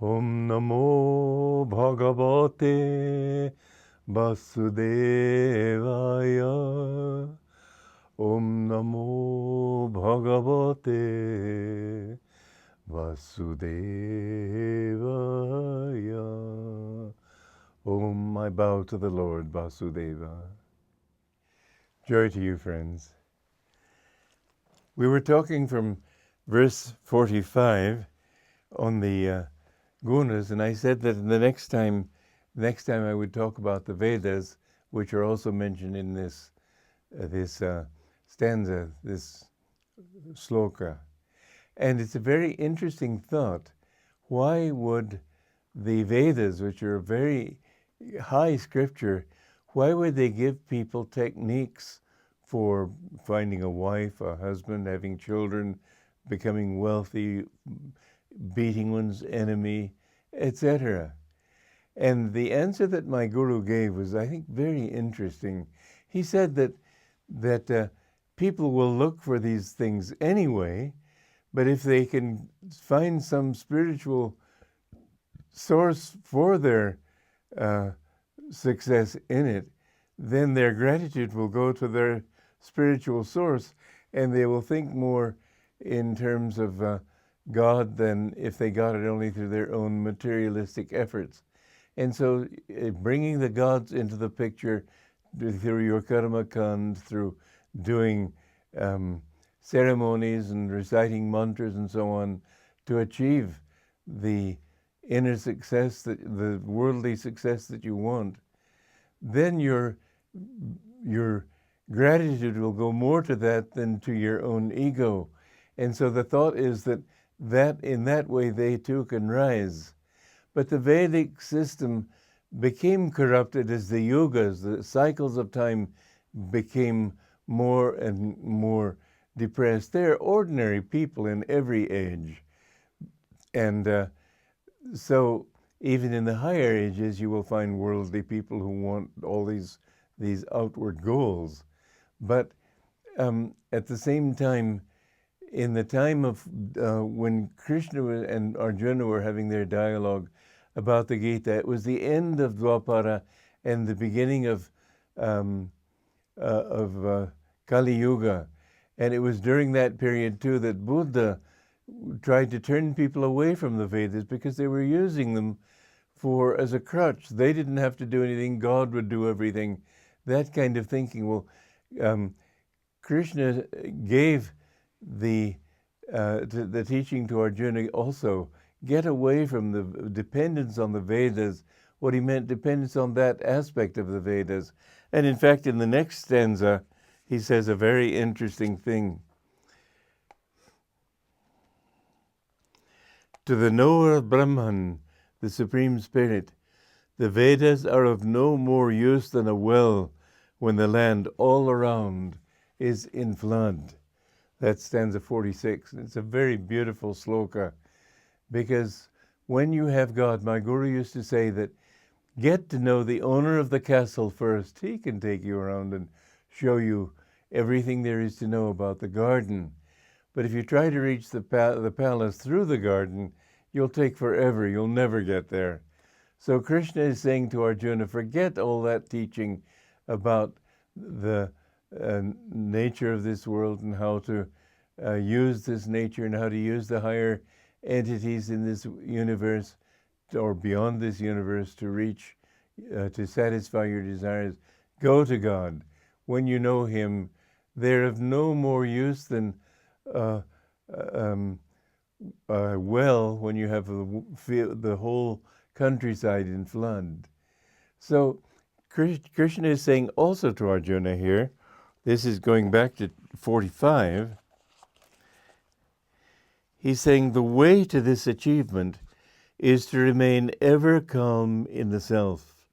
Om Namo Bhagavate Vasudevaya. Om Namo Bhagavate Vasudevaya. Om, I bow to the Lord Vasudeva. Joy to you, friends. We were talking from verse 45 on the gunas, and I said that the next time I would talk about the Vedas, which are also mentioned in this stanza, this sloka. And it's a very interesting thought. Why would the Vedas, which are a very high scripture, why would they give people techniques for finding a wife, a husband, having children, becoming wealthy, beating one's enemy, etc.? And the answer that my guru gave was, I think, very interesting. He said that people will look for these things anyway, but if they can find some spiritual source for their success in it, then their gratitude will go to their spiritual source, and they will think more in terms of God than if they got it only through their own materialistic efforts. And so bringing the gods into the picture through your karma kand, through doing ceremonies and reciting mantras and so on to achieve the inner success, the worldly success that you want, then your gratitude will go more to that than to your own ego. And so the thought is that in that way they too can rise. But the Vedic system became corrupted as the yugas, the cycles of time, became more and more depressed. They're ordinary people in every age. And so even in the higher ages, you will find worldly people who want all these outward goals. But at the same time, in the time of when Krishna and Arjuna were having their dialogue about the Gita, it was the end of Dwapara and the beginning of Kali Yuga. And it was during that period too that Buddha tried to turn people away from the Vedas because they were using them as a crutch. They didn't have to do anything, God would do everything. That kind of thinking. Well, Krishna gave the teaching to Arjuna also, get away from the dependence on the Vedas. What he meant, dependence on that aspect of the Vedas. And in fact, in the next stanza, he says a very interesting thing. To the knower of Brahman, the Supreme Spirit, the Vedas are of no more use than a well when the land all around is in flood. That's stanza 46. It's a very beautiful sloka, because when you have God, my guru used to say that get to know the owner of the castle first. He can take you around and show you everything there is to know about the garden. But if you try to reach the palace through the garden, you'll take forever. You'll never get there. So Krishna is saying to Arjuna, forget all that teaching about the nature of this world and how to use this nature and how to use the higher entities in this universe or beyond this universe to reach, to satisfy your desires. Go to God. When you know Him, they're of no more use than well when you have the whole countryside in flood. So Krishna is saying also to Arjuna here, this is going back to 45, he's saying the way to this achievement is to remain ever calm in the self,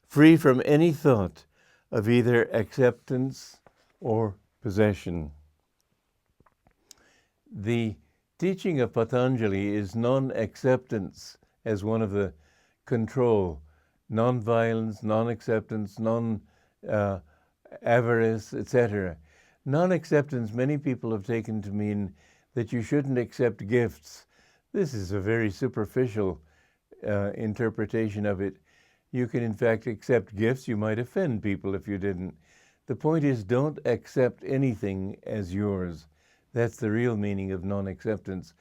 free from any thought of either acceptance or possession. The teaching of Patanjali is non-acceptance as one of the control, non-violence, non-acceptance, non-avarice, etc. Non-acceptance, many people have taken to mean that you shouldn't accept gifts. This is a very superficial interpretation of it. You can, in fact, accept gifts. You might offend people if you didn't. The point is, don't accept anything as yours. That's the real meaning of non-acceptance.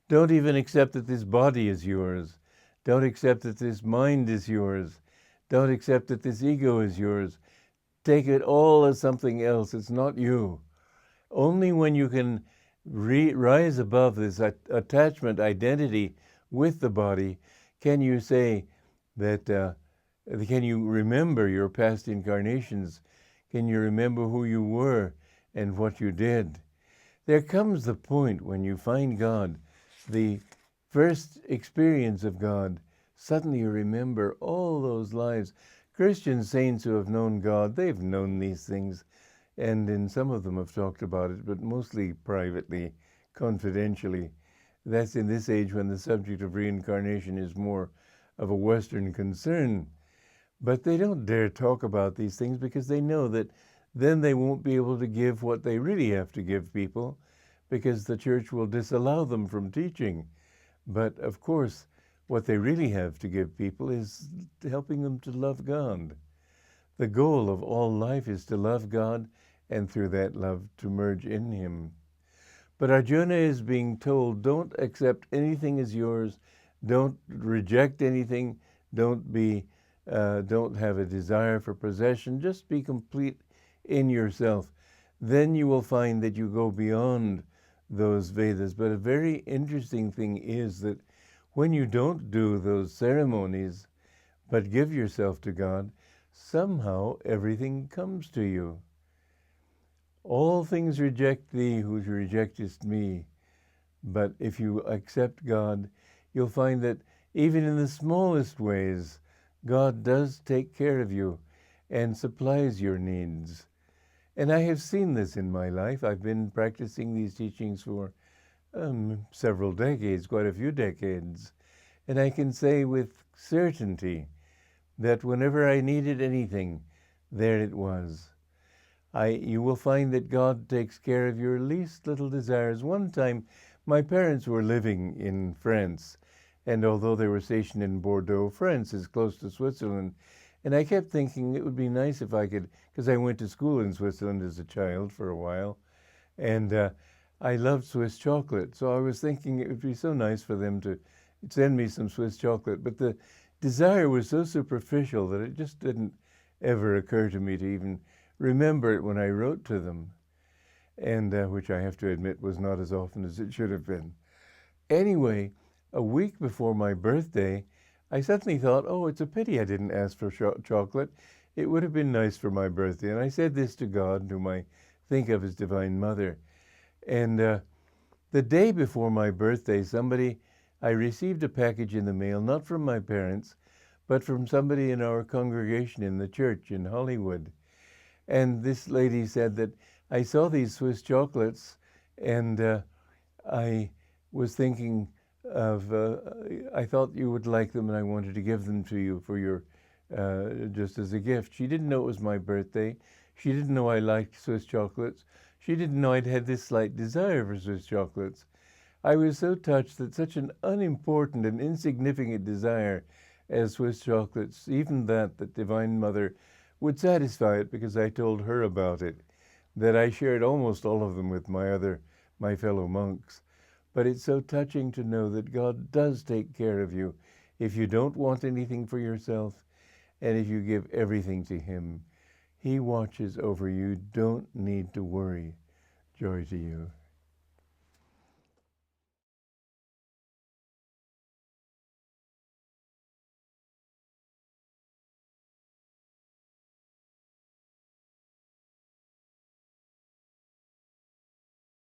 Don't even accept that this body is yours. Don't accept that this mind is yours. Don't accept that this ego is yours. Take it all as something else. It's not you. Only when you can rise above this attachment identity with the body can you say that, can you remember your past incarnations? Can you remember who you were and what you did? There comes the point when you find God, the first experience of God, suddenly you remember all those lives. Christian saints who have known God, they've known these things, and in some of them have talked about it, but mostly privately, confidentially. That's in this age when the subject of reincarnation is more of a Western concern. But they don't dare talk about these things because they know that then they won't be able to give what they really have to give people, because the church will disallow them from teaching. But of course, what they really have to give people is helping them to love God. The goal of all life is to love God, and through that love to merge in Him. But Arjuna is being told, don't accept anything as yours, don't reject anything, don't have a desire for possession, just be complete in yourself. Then you will find that you go beyond those Vedas. But a very interesting thing is that when you don't do those ceremonies, but give yourself to God, somehow everything comes to you. All things reject thee who rejectest me. But if you accept God, you'll find that even in the smallest ways, God does take care of you and supplies your needs. And I have seen this in my life. I've been practicing these teachings for several decades, quite a few decades. And I can say with certainty that whenever I needed anything, there it was. You will find that God takes care of your least little desires. One time, my parents were living in France, and although they were stationed in Bordeaux, France is close to Switzerland, and I kept thinking it would be nice if I could, because I went to school in Switzerland as a child for a while, and I loved Swiss chocolate, so I was thinking it would be so nice for them to send me some Swiss chocolate, but the desire was so superficial that it just didn't ever occur to me to even remember it when I wrote to them, and which I have to admit was not as often as it should have been. Anyway, a week before my birthday, I suddenly thought, oh, it's a pity I didn't ask for chocolate. It would have been nice for my birthday. And I said this to God, whom I think of as Divine Mother. And the day before my birthday, I received a package in the mail, not from my parents, but from somebody in our congregation in the church in Hollywood. And this lady said that I saw these Swiss chocolates, and I was thinking of, I thought you would like them, and I wanted to give them to you for your, just as a gift. She didn't know it was my birthday. She didn't know I liked Swiss chocolates. She didn't know I'd had this slight desire for Swiss chocolates. I was so touched that such an unimportant and insignificant desire as Swiss chocolates, even that Divine Mother would satisfy it because I told her about it, that I shared almost all of them with my fellow monks. But it's so touching to know that God does take care of you if you don't want anything for yourself, and if you give everything to Him. He watches over you. Don't need to worry. Joy to you.